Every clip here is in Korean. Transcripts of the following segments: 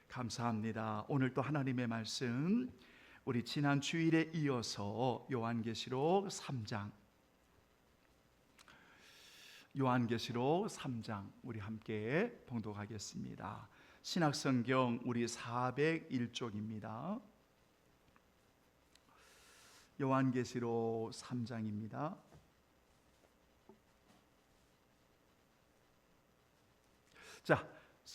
감사합니다. 오늘 또 하나님의 말씀, 우리 지난 주일에 이어서 요한계시록 3장 우리 함께 봉독하겠습니다. 신약성경 우리 401쪽입니다. 요한계시록 3장입니다. 자,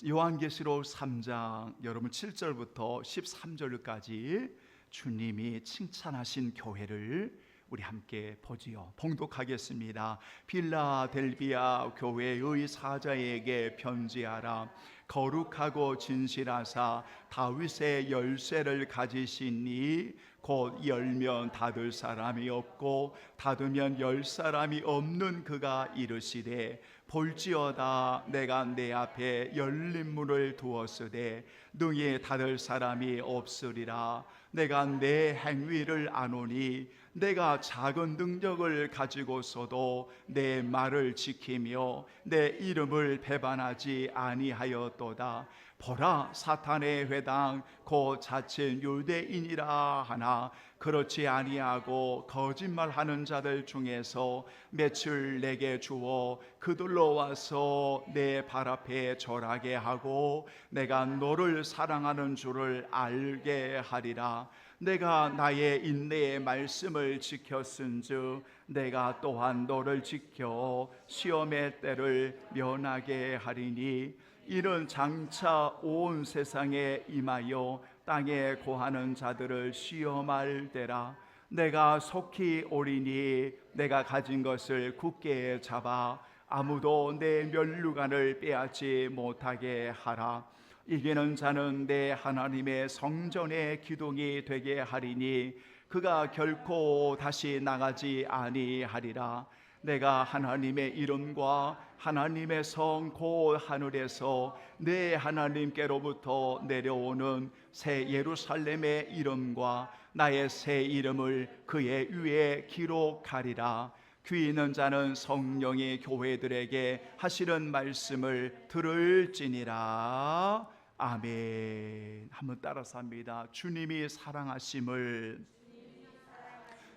요한계시록 3장 여러분 7절부터 13절까지 주님이 칭찬하신 교회를 우리 함께 보지요. 봉독하겠습니다. 빌라델비아 교회의 사자에게 편지하라. 거룩하고 진실하사 다윗의 열쇠를 가지시니 곧 열면 닫을 사람이 없고 닫으면 열 사람이 없는 그가 이르시되 볼지어다 내가 내 앞에 열린 문을 두었으되 능히 닫을 사람이 없으리라. 내가 내 행위를 아노니 내가 작은 능력을 가지고서도 내 말을 지키며 내 이름을 배반하지 아니하였도다. 보라, 사탄의 회당 곧 자칭 유대인이라 하나 그렇지 아니하고 거짓말하는 자들 중에서 며칠 내게 주어 그들로 와서 내 발 앞에 절하게 하고 내가 너를 사랑하는 줄을 알게 하리라. 내가 나의 인내의 말씀을 지켰은즉 내가 또한 너를 지켜 시험의 때를 면하게 하리니 이는 장차 온 세상에 임하여 땅에 고하는 자들을 시험할 때라. 내가 속히 오리니 내가 가진 것을 굳게 잡아 아무도 내 면류관을 빼앗지 못하게 하라. 이기는 자는 내 하나님의 성전의 기둥이 되게 하리니 그가 결코 다시 나가지 아니하리라. 내가 하나님의 이름과 하나님의 성 곧 하늘에서 내 하나님께로부터 내려오는 새 예루살렘의 이름과 나의 새 이름을 그의 위에 기록하리라. 귀 있는 자는 성령이 교회들에게 하시는 말씀을 들을지니라. 아멘. 한번 따라서 합니다. 주님이 사랑하심을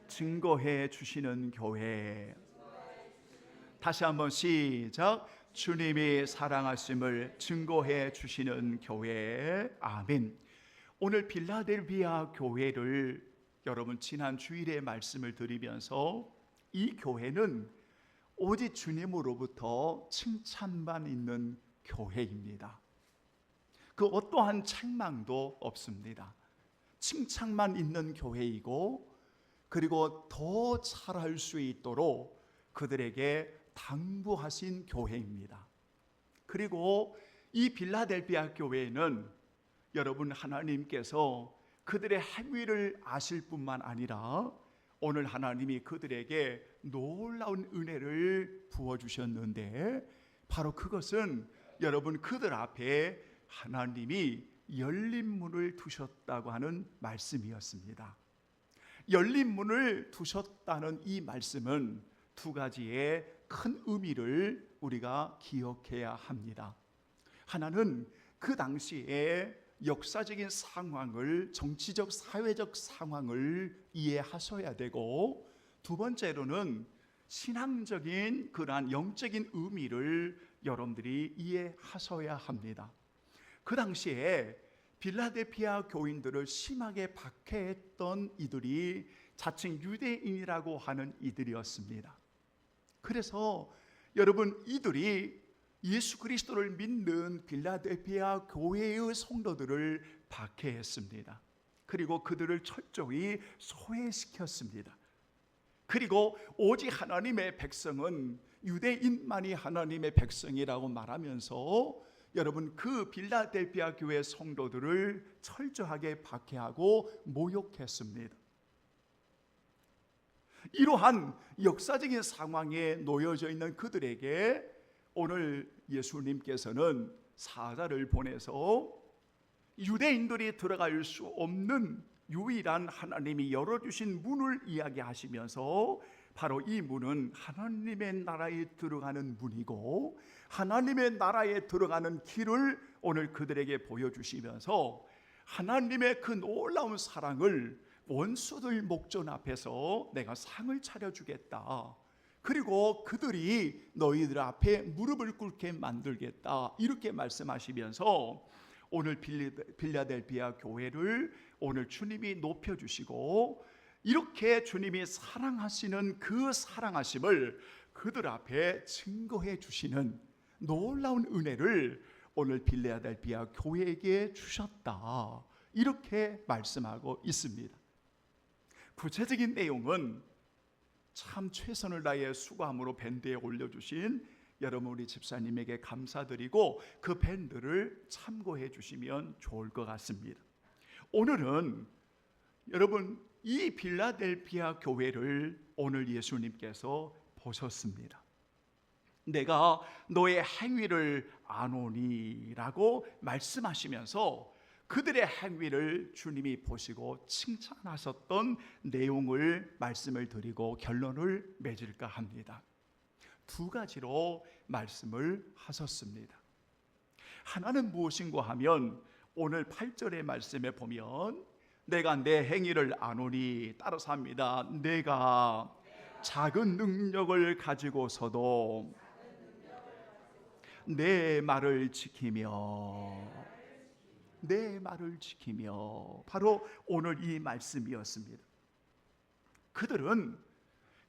증거해 주시는 교회. 다시 한번 시작. 주님이 사랑하심을 증거해 주시는 교회. 아멘. 오늘 빌라델비아 교회를 여러분 지난 주일에 말씀을 드리면서 이 교회는 오직 주님으로부터 칭찬만 있는 교회입니다. 그 어떠한 책망도 없습니다. 칭찬만 있는 교회이고 그리고 더 잘할 수 있도록 그들에게 당부하신 교회입니다. 그리고 이 빌라델비아 교회는 여러분 하나님께서 그들의 행위를 아실 뿐만 아니라 오늘 하나님이 그들에게 놀라운 은혜를 부어주셨는데 바로 그것은 여러분 그들 앞에 하나님이 열린 문을 두셨다고 하는 말씀이었습니다. 열린 문을 두셨다는 이 말씀은 두 가지의 큰 의미를 우리가 기억해야 합니다. 하나는 그 당시에 역사적인 상황을, 정치적 사회적 상황을 이해하셔야 되고, 두 번째로는 신앙적인 그러한 영적인 의미를 여러분들이 이해하셔야 합니다. 그 당시에 빌라델비아 교인들을 심하게 박해했던 이들이 자칭 유대인이라고 하는 이들이었습니다. 그래서 여러분 이들이 예수 그리스도를 믿는 빌라델비아 교회의 성도들을 박해했습니다. 그리고 그들을 철저히 소외시켰습니다. 그리고 오직 하나님의 백성은 유대인만이 하나님의 백성이라고 말하면서 여러분 그 빌라델비아 교회 성도들을 철저하게 박해하고 모욕했습니다. 이러한 역사적인 상황에 놓여져 있는 그들에게 오늘 예수님께서는 사자를 보내서 유대인들이 들어갈 수 없는 유일한 하나님이 열어주신 문을 이야기하시면서 바로 이 문은 하나님의 나라에 들어가는 문이고, 하나님의 나라에 들어가는 길을 오늘 그들에게 보여주시면서 하나님의 그 놀라운 사랑을 원수들 목전 앞에서 내가 상을 차려주겠다, 그리고 그들이 너희들 앞에 무릎을 꿇게 만들겠다, 이렇게 말씀하시면서 오늘 빌라델비아 교회를 오늘 주님이 높여주시고, 이렇게 주님이 사랑하시는 그 사랑하심을 그들 앞에 증거해 주시는 놀라운 은혜를 오늘 빌라델비아 교회에게 주셨다, 이렇게 말씀하고 있습니다. 구체적인 내용은 참 최선을 다해 수고함으로 밴드에 올려주신 여러분 우리 집사님에게 감사드리고 그 밴드를 참고해 주시면 좋을 것 같습니다. 오늘은 여러분 이 빌라델비아 교회를 오늘 예수님께서 보셨습니다. 내가 너의 행위를 아노니라고 말씀하시면서 그들의 행위를 주님이 보시고 칭찬하셨던 내용을 말씀을 드리고 결론을 맺을까 합니다. 두 가지로 말씀을 하셨습니다. 하나는 무엇인가 하면 오늘 8절의 말씀에 보면 내가 내 행위를 아노니, 따라서 합니다. 내가 작은 능력을 가지고서도 내 말을 지키며 바로 오늘 이 말씀이었습니다. 그들은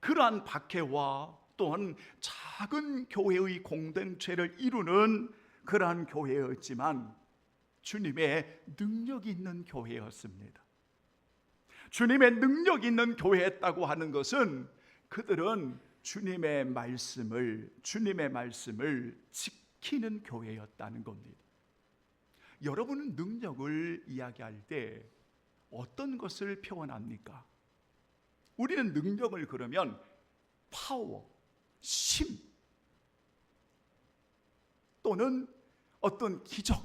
그러한 박해와 또한 작은 교회의 공동체를 이루는 그러한 교회였지만 주님의 능력이 있는 교회였습니다. 주님의 능력이 있는 교회였다고 하는 것은 그들은 주님의 말씀을 지키는 교회였다는 겁니다. 여러분은 능력을 이야기할 때 어떤 것을 표현합니까? 우리는 능력을 그러면 파워, 힘 또는 어떤 기적,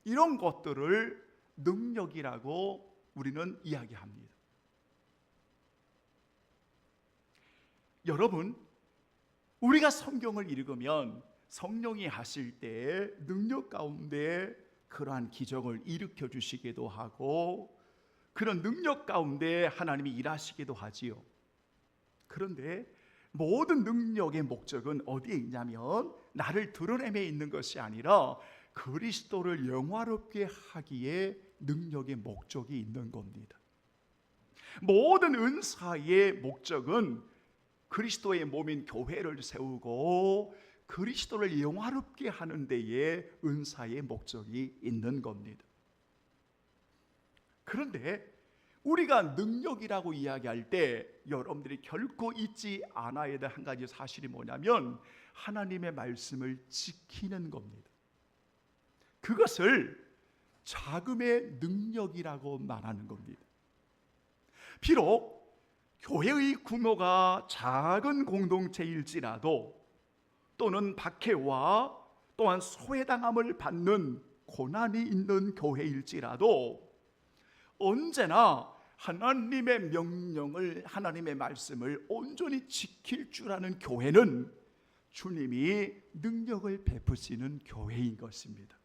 이런 것들을 능력이라고 우리는 이야기합니다. 여러분, 우리가 성경을 읽으면 성령이 하실 때 능력 가운데 그러한 기적을 일으켜 주시기도 하고 그런 능력 가운데 하나님이 일하시기도 하지요. 그런데 모든 능력의 목적은 어디에 있냐면 나를 드러내에 있는 것이 아니라 그리스도를 영화롭게 하기에 능력의 목적이 있는 겁니다. 모든 은사의 목적은 그리스도의 몸인 교회를 세우고 그리스도를 영화롭게 하는 데에 은사의 목적이 있는 겁니다. 그런데 우리가 능력이라고 이야기할 때 여러분들이 결코 잊지 않아야 될 한 가지 사실이 뭐냐면 하나님의 말씀을 지키는 겁니다. 그것을 자금의 능력이라고 말하는 겁니다. 비록 교회의 규모가 작은 공동체일지라도 또는 박해와 또한 소외당함을 받는 고난이 있는 교회일지라도 언제나 하나님의 명령을, 하나님의 말씀을 온전히 지킬 줄 아는 교회는 주님이 능력을 베푸시는 교회인 것입니다.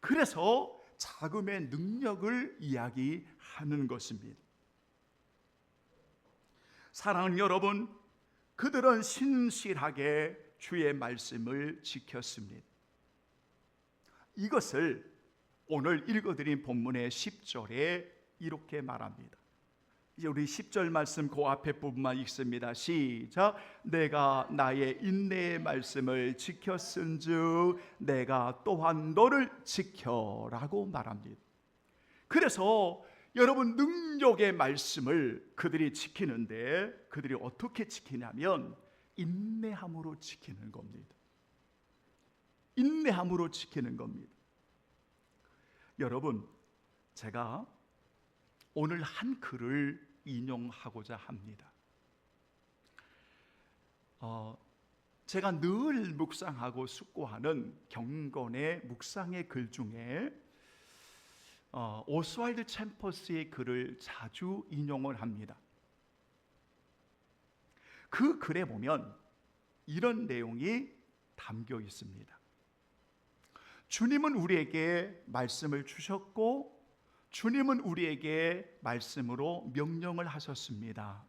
그래서 자금의 능력을 이야기하는 것입니다. 사랑하는 여러분, 그들은 신실하게 주의 말씀을 지켰습니다. 이것을 오늘 읽어드린 본문의 10절에 이렇게 말합니다. 이제 우리 10절 말씀 그 앞에 부분만 읽습니다. 시작. 내가 나의 인내의 말씀을 지켰은즉 내가 또한 너를 지켜라고 말합니다. 그래서 여러분 능력의 말씀을 그들이 지키는데 그들이 어떻게 지키냐면 인내함으로 지키는 겁니다. 인내함으로 지키는 겁니다. 여러분, 제가 오늘 한 글을 인용하고자 합니다. 제가 늘 묵상하고 숙고하는 경건의 묵상의 글 중에 오스왈드 챔버스의 글을 자주 인용을 합니다. 그 글에 보면 이런 내용이 담겨 있습니다. 주님은 우리에게 말씀을 주셨고 주님은 우리에게 말씀으로 명령을 하셨습니다.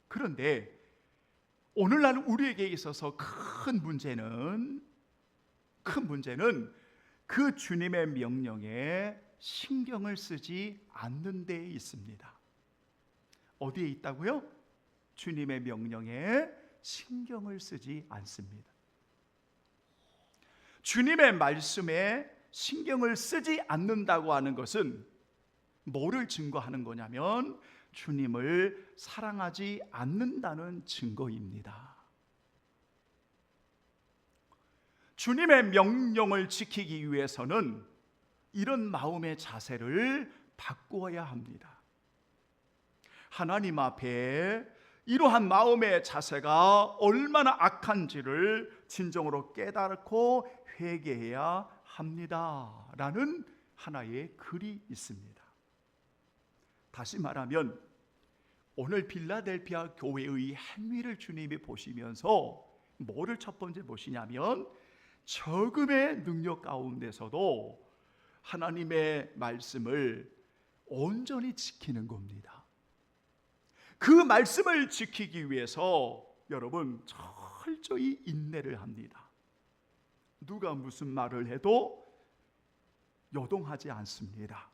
그런데 오늘날 우리에게 있어서 큰 문제는 그 주님의 명령에 신경을 쓰지 않는 데에 있습니다. 어디에 있다고요? 주님의 명령에 신경을 쓰지 않습니다. 주님의 말씀에 신경을 쓰지 않는다고 하는 것은 뭐를 증거하는 거냐면 주님을 사랑하지 않는다는 증거입니다. 주님의 명령을 지키기 위해서는 이런 마음의 자세를 바꾸어야 합니다. 하나님 앞에 이러한 마음의 자세가 얼마나 악한지를 진정으로 깨닫고 회개해야 합니다라는 하나의 글이 있습니다. 다시 말하면 오늘 빌라델피아 교회의 행위를 주님이 보시면서 뭐를 첫 번째 보시냐면 적음의 능력 가운데서도 하나님의 말씀을 온전히 지키는 겁니다. 그 말씀을 지키기 위해서 여러분 철저히 인내를 합니다. 누가 무슨 말을 해도 요동하지 않습니다.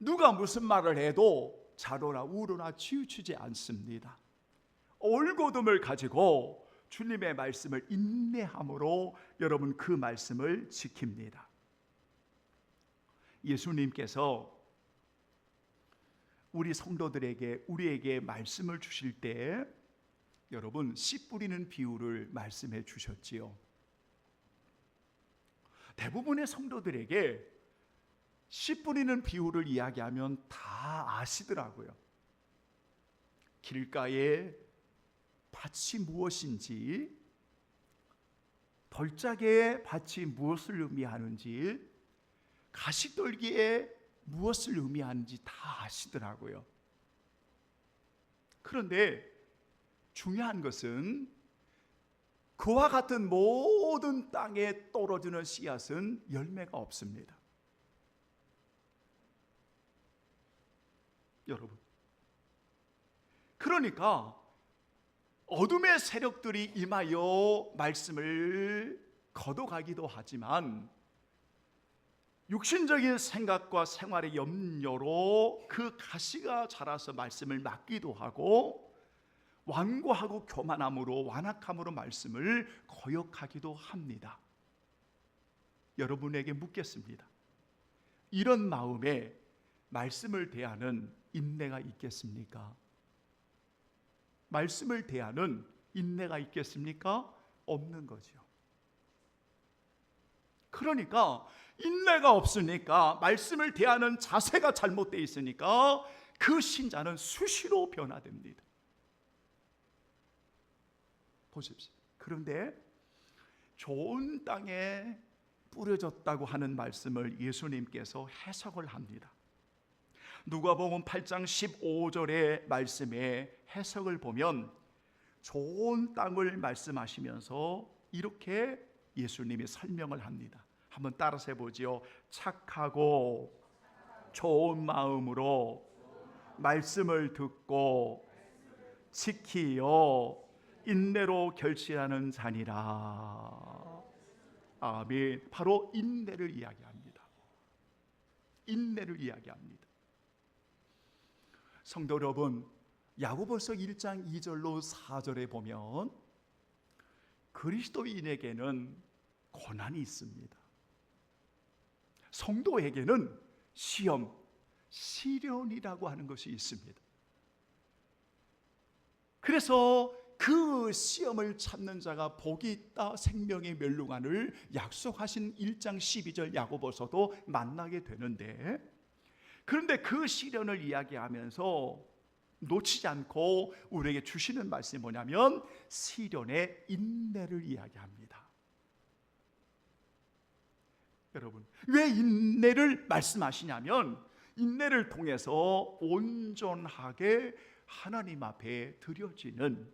누가 무슨 말을 해도 좌로나 우로나 치우치지 않습니다. 올곧음을 가지고 주님의 말씀을 인내함으로 여러분 그 말씀을 지킵니다. 예수님께서 우리 성도들에게 우리에게 말씀을 주실 때 여러분 씨 뿌리는 비유를 말씀해 주셨지요. 대부분의 성도들에게 씨 뿌리는 비유를 이야기하면 다 아시더라고요. 길가에 밭이 무엇인지, 벌짝의 밭이 무엇을 의미하는지, 가시떨기에 무엇을 의미하는지 다 아시더라고요. 그런데 중요한 것은 그와 같은 모든 땅에 떨어지는 씨앗은 열매가 없습니다. 여러분, 그러니까 어둠의 세력들이 임하여 말씀을 거둬가기도 하지만 육신적인 생각과 생활의 염려로 그 가시가 자라서 말씀을 막기도 하고 완고하고 교만함으로 완악함으로 말씀을 거역하기도 합니다. 여러분에게 묻겠습니다. 이런 마음에 말씀을 대하는 인내가 있겠습니까? 말씀을 대하는 인내가 있겠습니까? 없는 거죠. 그러니까 인내가 없으니까 말씀을 대하는 자세가 잘못되어 있으니까 그 신자는 수시로 변화됩니다. 보십시오. 그런데 좋은 땅에 뿌려졌다고 하는 말씀을 예수님께서 해석을 합니다. 누가복음 8장 15절의 말씀의 해석을 보면 좋은 땅을 말씀하시면서 이렇게 예수님이 설명을 합니다. 한번 따라서 해보지요. 착하고 좋은 마음으로 말씀을 듣고 지키어 인내로 결실하는 자니라. 아멘. 바로 인내를 이야기합니다. 인내를 이야기합니다. 성도 여러분, 야고보서 1장 2절로 4절에 보면 그리스도인에게는 고난이 있습니다. 성도에게는 시험, 시련이라고 하는 것이 있습니다. 그래서 그 시험을 참는 자가 복이 있다 생명의 멸류관을 약속하신 1장 12절 야고보서도 만나게 되는데, 그런데 그 시련을 이야기하면서 놓치지 않고 우리에게 주시는 말씀이 뭐냐면 시련의 인내를 이야기합니다. 여러분, 왜 인내를 말씀하시냐면 인내를 통해서 온전하게 하나님 앞에 드려지는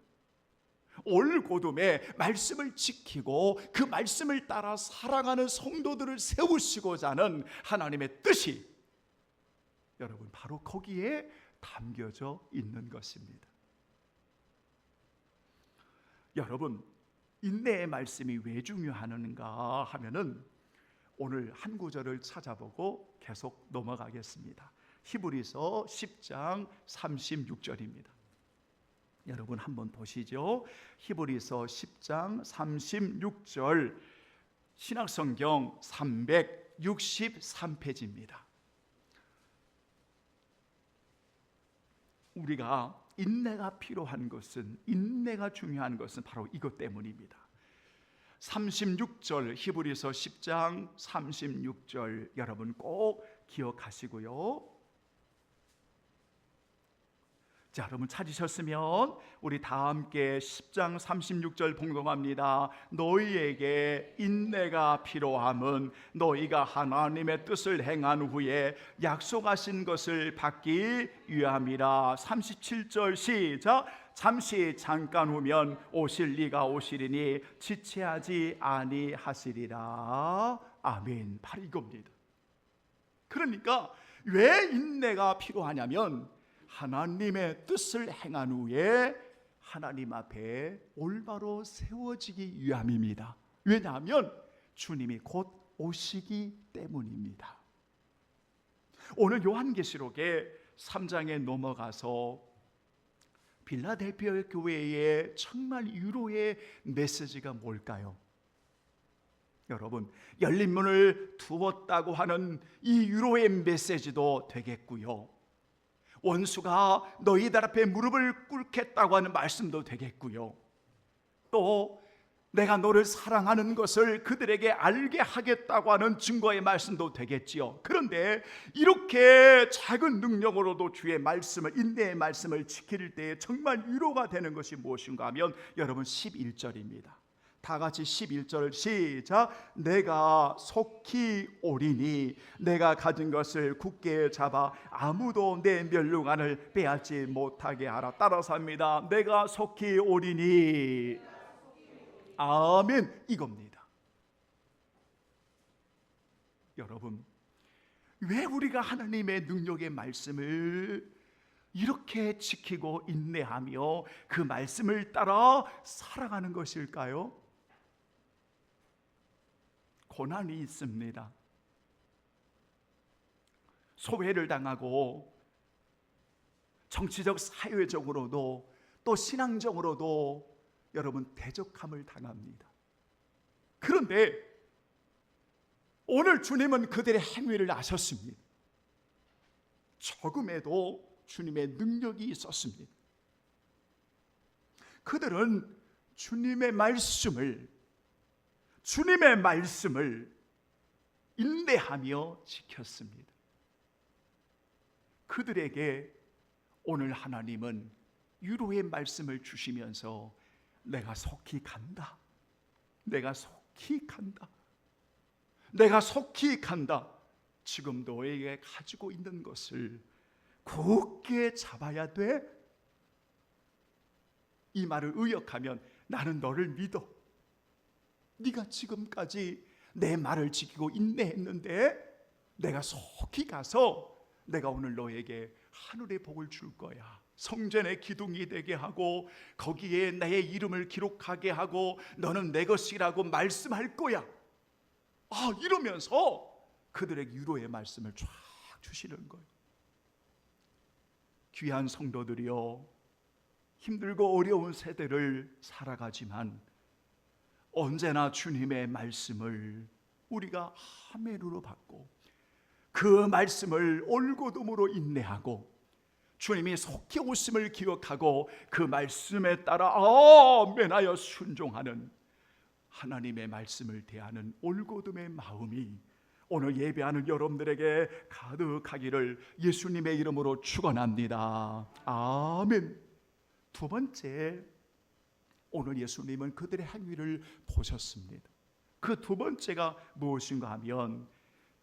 올곧음의 말씀을 지키고 그 말씀을 따라 살아가는 성도들을 세우시고자 하는 하나님의 뜻이 여러분 바로 거기에 담겨져 있는 것입니다. 여러분, 인내의 말씀이 왜 중요한가 하면은 오늘 한 구절을 찾아보고 계속 넘어가겠습니다. 히브리서 10장 36절입니다. 여러분 한번 보시죠. 히브리서 10장 36절 신약성경 363페이지입니다. 우리가 인내가 필요한 것은, 인내가 중요한 것은 바로 이것 때문입니다. 36절 히브리서 10장 36절 여러분 꼭 기억하시고요. 자, 여러분 찾으셨으면 우리 다 함께 10장 36절 봉독합니다. 너희에게 인내가 필요함은 너희가 하나님의 뜻을 행한 후에 약속하신 것을 받기 위함이라. 37절 시작. 잠시 잠깐 후면 오실 이가 오시리니 지체하지 아니하시리라. 아멘. 바로 이겁니다. 그러니까 왜 인내가 필요하냐면 하나님의 뜻을 행한 후에 하나님 앞에 올바로 세워지기 위함입니다. 왜냐하면 주님이 곧 오시기 때문입니다. 오늘 요한계시록의 3장에 넘어가서 빌라델피아 교회의 정말 위로의 메시지가 뭘까요? 여러분, 열린 문을 두었다고 하는 이 위로의 메시지도 되겠고요, 원수가 너희들 앞에 무릎을 꿇겠다고 하는 말씀도 되겠고요, 또 내가 너를 사랑하는 것을 그들에게 알게 하겠다고 하는 증거의 말씀도 되겠지요. 그런데 이렇게 작은 능력으로도 주의 말씀을, 인내의 말씀을 지킬 때에 정말 위로가 되는 것이 무엇인가 하면 여러분 11절입니다. 다 같이 11절 시작. 내가 속히 오리니 내가 가진 것을 굳게 잡아 아무도 내 멸류관을 빼앗지 못하게 하라. 따라서 합니다. 내가 속히 오리니. 아멘. 이겁니다. 여러분, 왜 우리가 하나님의 능력의 말씀을 이렇게 지키고 인내하며 그 말씀을 따라 살아가는 것일까요? 고난이 있습니다. 소외를 당하고 정치적 사회적으로도 또 신앙적으로도 여러분 대적함을 당합니다. 그런데 오늘 주님은 그들의 행위를 아셨습니다. 조금에도 주님의 능력이 있었습니다. 그들은 주님의 말씀을 인내하며 지켰습니다. 그들에게 오늘 하나님은 위로의 말씀을 주시면서 내가 속히 간다. 내가 속히 간다. 내가 속히 간다. 지금 너에게 가지고 있는 것을 굳게 잡아야 돼. 이 말을 의역하면 나는 너를 믿어. 네가 지금까지 내 말을 지키고 인내했는데 내가 속히 가서 내가 오늘 너에게 하늘의 복을 줄 거야. 성전의 기둥이 되게 하고 거기에 나의 이름을 기록하게 하고 너는 내 것이라고 말씀할 거야. 이러면서 그들에게 위로의 말씀을 쫙 주시는 거예요. 귀한 성도들이여, 힘들고 어려운 세대를 살아가지만 언제나 주님의 말씀을 우리가 하멜으로 받고 그 말씀을 올곧음으로 인내하고 주님이 속히 오심을 기억하고 그 말씀에 따라 아멘하여 순종하는 하나님의 말씀을 대하는 올곧음의 마음이 오늘 예배하는 여러분들에게 가득하기를 예수님의 이름으로 축원합니다. 아멘. 두 번째, 오늘 예수님은 그들의 행위를 보셨습니다. 그 두 번째가 무엇인가 하면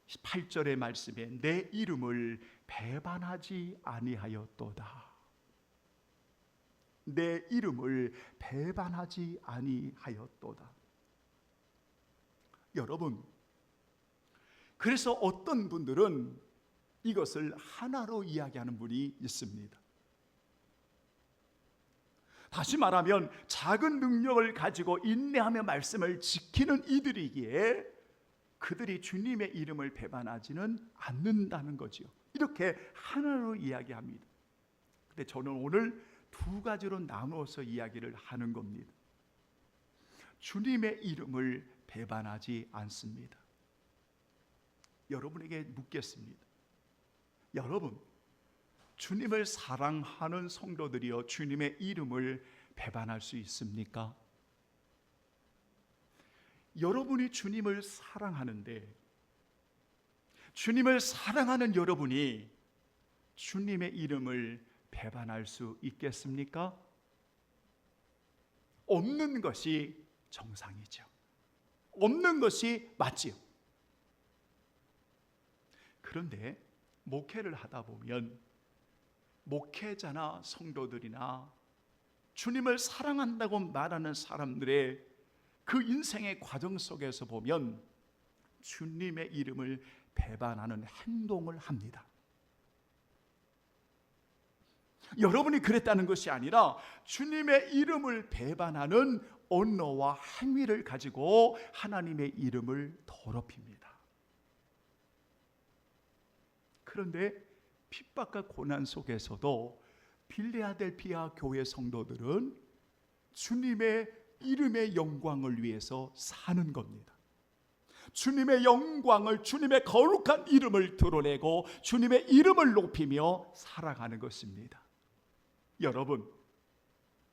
8절의 말씀에 내 이름을 배반하지 아니하였도다. 내 이름을 배반하지 아니하였도다. 여러분, 그래서 어떤 분들은 이것을 하나로 이야기하는 분이 있습니다. 다시 말하면 작은 능력을 가지고 인내하며 말씀을 지키는 이들이기에 그들이 주님의 이름을 배반하지는 않는다는 거지요. 이렇게 하나로 이야기합니다. 근데 저는 오늘 두 가지로 나누어서 이야기를 하는 겁니다. 주님의 이름을 배반하지 않습니다. 여러분에게 묻겠습니다. 여러분, 주님을 사랑하는 성도들이여 주님의 이름을 배반할 수 있습니까? 여러분이 주님을 사랑하는데 주님을 사랑하는 여러분이 주님의 이름을 배반할 수 있겠습니까? 없는 것이 정상이죠. 없는 것이 맞지요. 그런데 목회를 하다 보면 목회자나 성도들이나 주님을 사랑한다고 말하는 사람들의 그 인생의 과정 속에서 보면 주님의 이름을 배반하는 행동을 합니다. 여러분이 그랬다는 것이 아니라 주님의 이름을 배반하는 언어와 행위를 가지고 하나님의 이름을 더럽힙니다. 그런데 핍박과 고난 속에서도 필레아델피아 교회 성도들은 주님의 이름의 영광을 위해서 사는 겁니다. 주님의 영광을, 주님의 거룩한 이름을 드러내고 주님의 이름을 높이며 살아가는 것입니다. 여러분,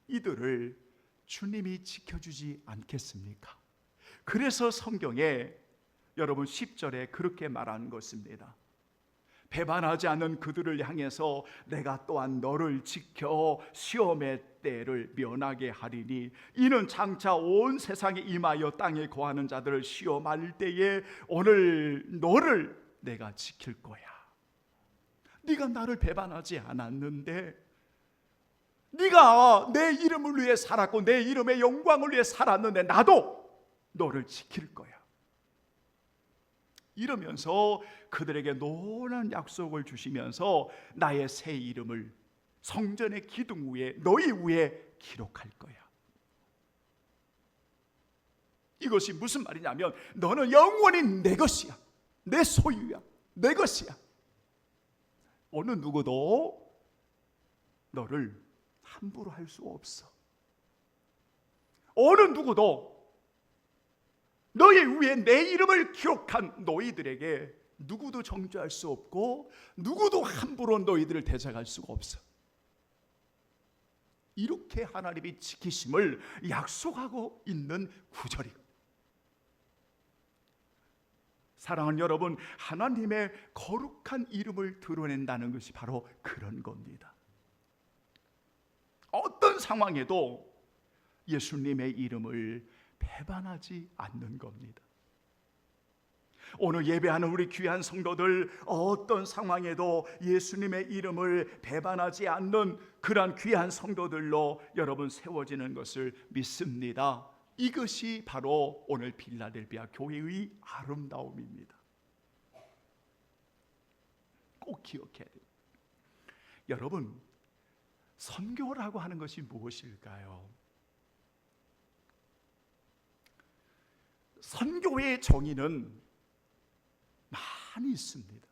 이들을 주님이 지켜주지 않겠습니까? 그래서 성경에 여러분 10절에 그렇게 말하는 것입니다. 배반하지 않는 그들을 향해서 내가 또한 너를 지켜 시험의 때를 면하게 하리니 이는 장차 온 세상에 임하여 땅에 거하는 자들을 시험할 때에 오늘 너를 내가 지킬 거야. 네가 나를 배반하지 않았는데, 네가 내 이름을 위해 살았고 내 이름의 영광을 위해 살았는데 나도 너를 지킬 거야. 이러면서 그들에게 놀라운 약속을 주시면서 나의 새 이름을 성전의 기둥 위에 너희 위에 기록할 거야. 이것이 무슨 말이냐면 너는 영원히 내 것이야. 내 소유야. 내 것이야. 어느 누구도 너를 함부로 할 수 없어. 어느 누구도 너희 위에 내 이름을 기록한 너희들에게 누구도 정죄할 수 없고 누구도 함부로 너희들을 대적할 수가 없어. 이렇게 하나님이 지키심을 약속하고 있는 구절이고, 사랑하는 여러분, 하나님의 거룩한 이름을 드러낸다는 것이 바로 그런 겁니다. 어떤 상황에도 예수님의 이름을 배반하지 않는 겁니다. 오늘 예배하는 우리 귀한 성도들, 어떤 상황에도 예수님의 이름을 배반하지 않는 그러한 귀한 성도들로 여러분 세워지는 것을 믿습니다. 이것이 바로 오늘 필라델피아 교회의 아름다움입니다. 꼭 기억해야 돼요. 여러분, 선교라고 하는 것이 무엇일까요? 선교의 정의는 많이 있습니다.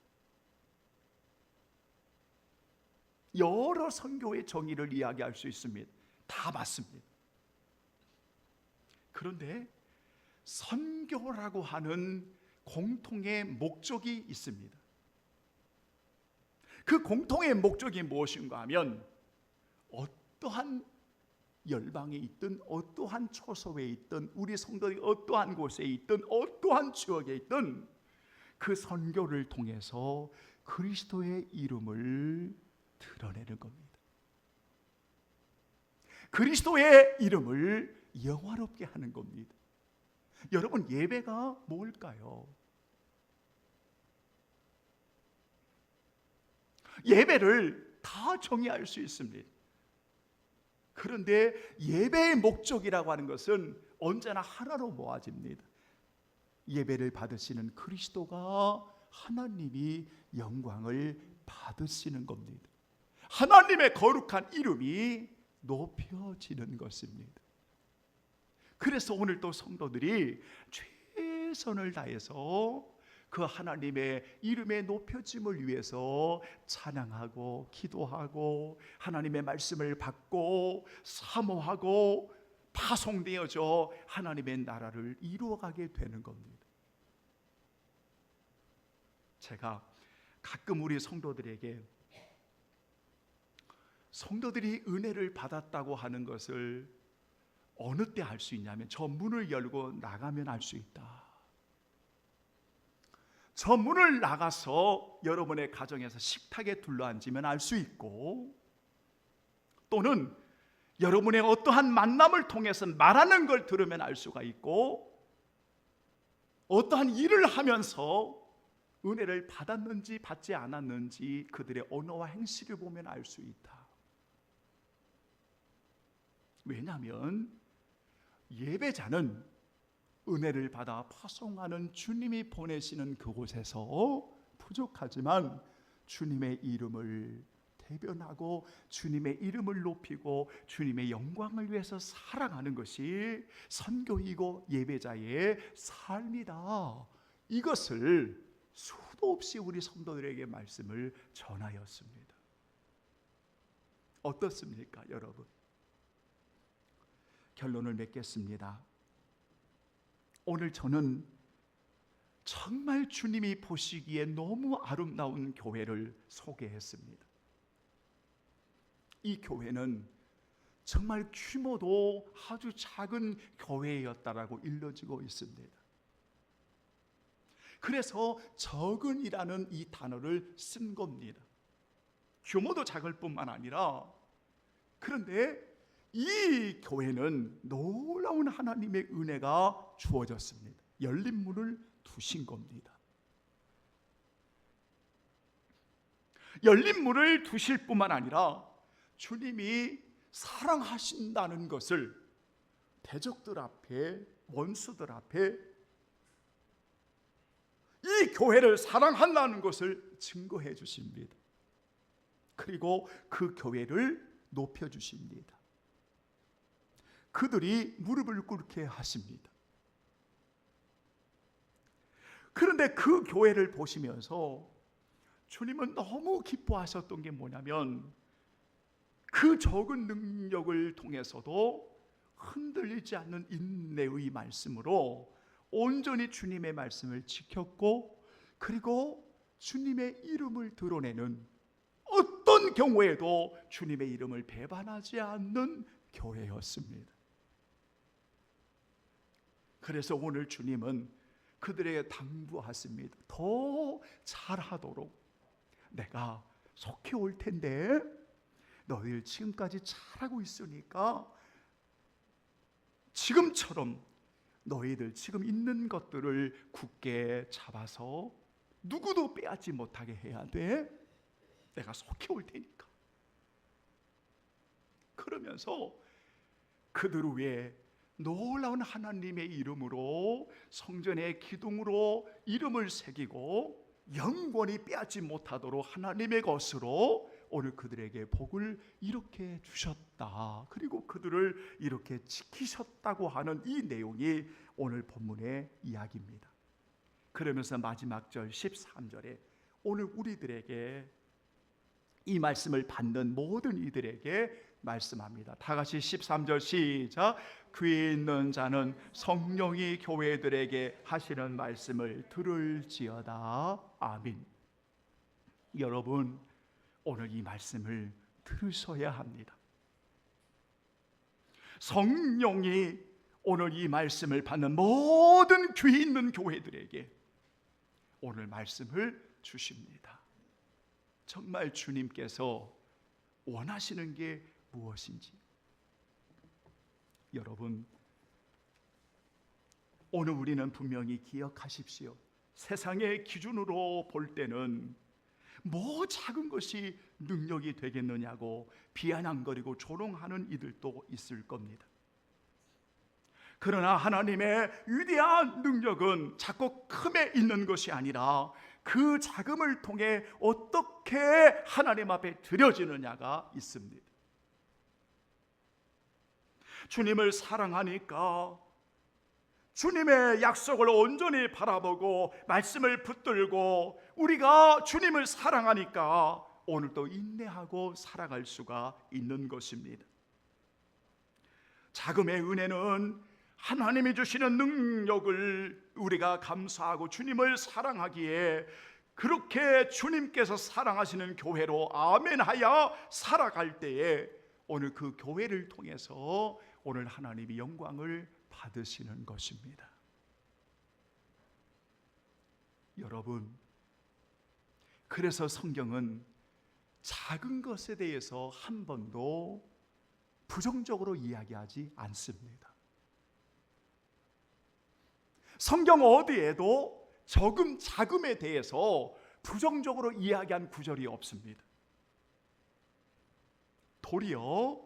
여러 선교의 정의를 이야기할 수 있습니다. 다 맞습니다. 그런데 선교라고 하는 공통의 목적이 있습니다. 그 공통의 목적이 무엇인가 하면 어떠한 열방에 있든 어떠한 초소에 있든 우리 성도들이 어떠한 곳에 있든 어떠한 지역에 있든 그 선교를 통해서 그리스도의 이름을 드러내는 겁니다. 그리스도의 이름을 영화롭게 하는 겁니다. 여러분, 예배가 뭘까요? 예배를 다 정의할 수 있습니다. 그런데 예배의 목적이라고 하는 것은 언제나 하나로 모아집니다. 예배를 받으시는 그리스도가 하나님이 영광을 받으시는 겁니다. 하나님의 거룩한 이름이 높여지는 것입니다. 그래서 오늘 또 성도들이 최선을 다해서 그 하나님의 이름의 높여짐을 위해서 찬양하고 기도하고 하나님의 말씀을 받고 사모하고 파송되어져 하나님의 나라를 이루어가게 되는 겁니다. 제가 가끔 우리 성도들에게 성도들이 은혜를 받았다고 하는 것을 어느 때 알 수 있냐면 저 문을 열고 나가면 알 수 있다. 저 문을 나가서 여러분의 가정에서 식탁에 둘러앉으면 알 수 있고, 또는 여러분의 어떠한 만남을 통해서 말하는 걸 들으면 알 수가 있고, 어떠한 일을 하면서 은혜를 받았는지 받지 않았는지 그들의 언어와 행실을 보면 알 수 있다. 왜냐하면 예배자는 은혜를 받아 파송하는 주님이 보내시는 그곳에서 부족하지만 주님의 이름을 대변하고 주님의 이름을 높이고 주님의 영광을 위해서 살아가는 것이 선교이고 예배자의 삶이다. 이것을 수도 없이 우리 성도들에게 말씀을 전하였습니다. 어떻습니까, 여러분? 결론을 맺겠습니다. 오늘 저는 정말 주님이 보시기에 너무 아름다운 교회를 소개했습니다. 이 교회는 정말 규모도 아주 작은 교회였다라고 일러지고 있습니다. 그래서 적은이라는 이 단어를 쓴 겁니다. 규모도 작을 뿐만 아니라, 그런데 이 교회는 놀라운 하나님의 은혜가 주어졌습니다. 열린 문을 두신 겁니다. 열린 문을 두실 뿐만 아니라 주님이 사랑하신다는 것을 대적들 앞에, 원수들 앞에 이 교회를 사랑한다는 것을 증거해 주십니다. 그리고 그 교회를 높여 주십니다. 그들이 무릎을 꿇게 하십니다. 그런데 그 교회를 보시면서 주님은 너무 기뻐하셨던 게 뭐냐면, 그 적은 능력을 통해서도 흔들리지 않는 인내의 말씀으로 온전히 주님의 말씀을 지켰고, 그리고 주님의 이름을 드러내는, 어떤 경우에도 주님의 이름을 배반하지 않는 교회였습니다. 그래서 오늘 주님은 그들에게 당부하십니다. 더 잘하도록 내가 속히 올 텐데 너희들 지금까지 잘하고 있으니까 지금처럼 너희들 지금 있는 것들을 굳게 잡아서 누구도 빼앗지 못하게 해야 돼. 내가 속히 올 테니까. 그러면서 그들 위에 놀라운 하나님의 이름으로 성전의 기둥으로 이름을 새기고 영원히 빼앗지 못하도록 하나님의 것으로 오늘 그들에게 복을 이렇게 주셨다. 그리고 그들을 이렇게 지키셨다고 하는 이 내용이 오늘 본문의 이야기입니다. 그러면서 마지막 절 13절에 오늘 우리들에게 이 말씀을 받는 모든 이들에게 말씀합니다. 다 같이 13절 시작. 귀 있는 자는 성령이 교회들에게 하시는 말씀을 들을지어다. 아멘. 여러분, 오늘 이 말씀을 들으셔야 합니다. 성령이 오늘 이 말씀을 받는 모든 귀 있는 교회들에게 오늘 말씀을 주십니다. 정말 주님께서 원하시는 게 무엇인지, 여러분, 오늘 우리는 분명히 기억하십시오. 세상의 기준으로 볼 때는 뭐 작은 것이 능력이 되겠느냐고 비아냥거리고 조롱하는 이들도 있을 겁니다. 그러나 하나님의 위대한 능력은 작고 큼에 있는 것이 아니라 그 작음을 통해 어떻게 하나님 앞에 드려지느냐가 있습니다. 주님을 사랑하니까, 주님의 약속을 온전히 바라보고 말씀을 붙들고 우리가 주님을 사랑하니까 오늘도 인내하고 살아갈 수가 있는 것입니다. 자금의 은혜는 하나님이 주시는 능력을 우리가 감사하고 주님을 사랑하기에 그렇게 주님께서 사랑하시는 교회로 아멘하여 살아갈 때에 오늘 그 교회를 통해서 오늘 하나님이 영광을 받으시는 것입니다. 여러분, 그래서 성경은 작은 것에 대해서 한 번도 부정적으로 이야기하지 않습니다. 성경 어디에도 자금에 대해서 부정적으로 이야기한 구절이 없습니다. 도리어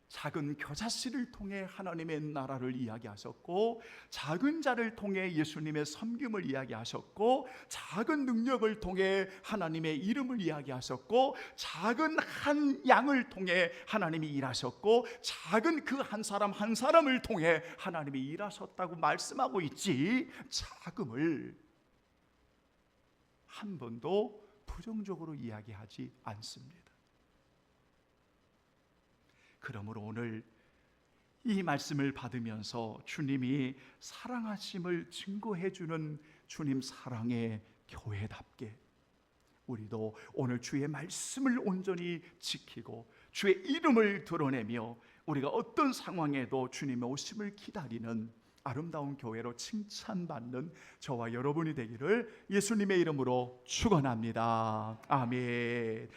작은 겨자씨를 통해 하나님의 나라를 이야기하셨고, 작은 자를 통해 예수님의 섬김을 이야기하셨고, 작은 능력을 통해 하나님의 이름을 이야기하셨고, 작은 한 양을 통해 하나님이 일하셨고, 작은 그 한 사람 한 사람을 통해 하나님이 일하셨다고 말씀하고 있지, 자금을 한 번도 부정적으로 이야기하지 않습니다. 그러므로 오늘 이 말씀을 받으면서 주님이 사랑하심을 증거해 주는 주님 사랑의 교회답게 우리도 오늘 주의 말씀을 온전히 지키고 주의 이름을 드러내며 우리가 어떤 상황에도 주님의 오심을 기다리는 아름다운 교회로 칭찬받는 저와 여러분이 되기를 예수님의 이름으로 축원합니다. 아멘.